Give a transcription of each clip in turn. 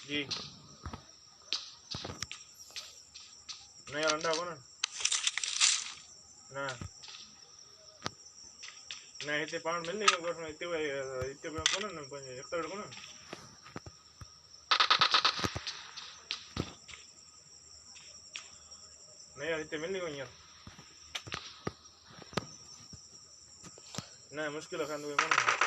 जी नहीं यार अंडा कौन ना ना इतने पाउंड मिल नहीं होगा इतने कौन ना एक तरह कौन नहीं यार इतने मिल नहीं होंगे यार ना मुश्किल है खाने में कौन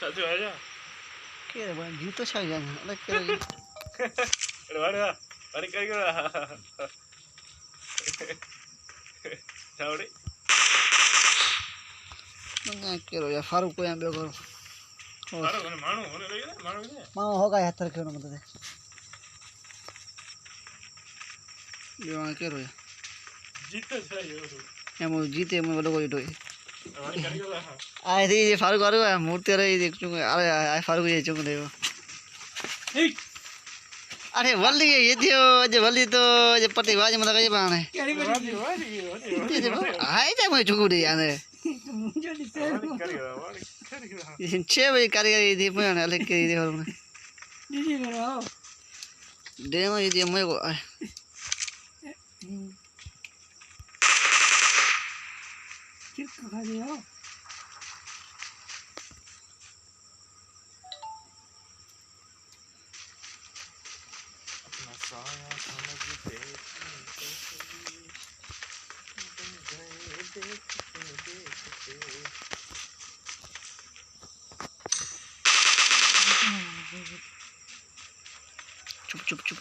चाचू आजा के भाई जूतो छा जाने अलग के अरे वाड़ा अरे क्या कर चावड़ी मैं के रो या फारूक को यहां बेको फारूक ने मानो होने लगे ना मानो ने मां होगा हाथ रखे ना मतलब ये वहां के रो या जीते चाहिए ये मो जीते मैं बड़ो कोई टोई हमारी करेगा आए थी ये फारूक आ रहा मूर्ति रही देख चुके अरे आए फारूक ये चुके देखो अरे वल्ली ये थियो जे वल्ली तो जे पति बाज मतलब ये बाने आए जा मैं चुके दे यार ये 6 बजे कारीगर थी मैं अलग के दे और दीदी करो डेमो ये मैं को किस खा दियो साया समझते चुप चुप चुप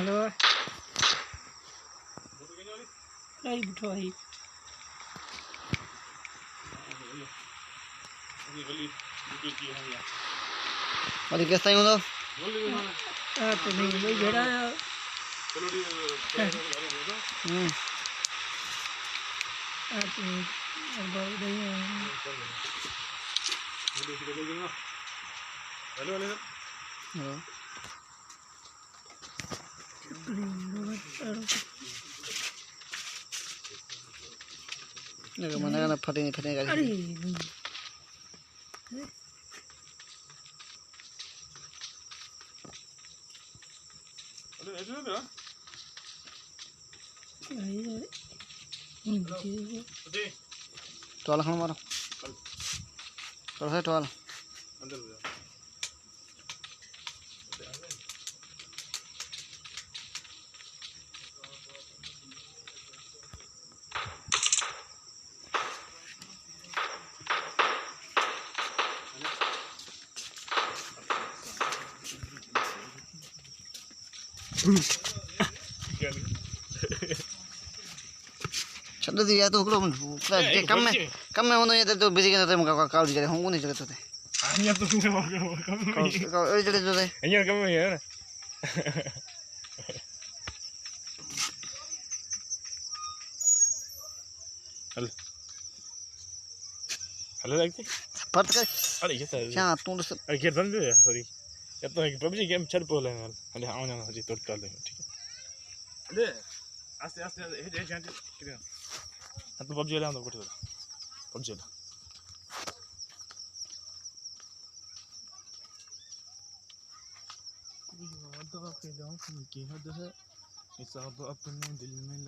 हेलो नहीं बिठो ही और कैसा हूँ तो तो नहीं वही घेरा है mana kana fati kali अरे toal kan maro toal चलो दिया तो कम में होना ये तो बिजी करते हैं मुका काल दिखे हम को नहीं चलते थे hanya tuh kamu काल चले जो थे hanya kamu ya halo halo lagi पट कर अरे ये सर क्या तू तो अरे गेट बंद है सॉरी या तो एक पबजी गेम चल बोले यार अरे आना हजी तोड़ कर लेंगे ठीक है अरे आस्ते आस्ते हे जानते किधर तो पबजी ले आना कोठे पबजी ले कोई वादा के गांव की हद है हिसाब अपने दिल में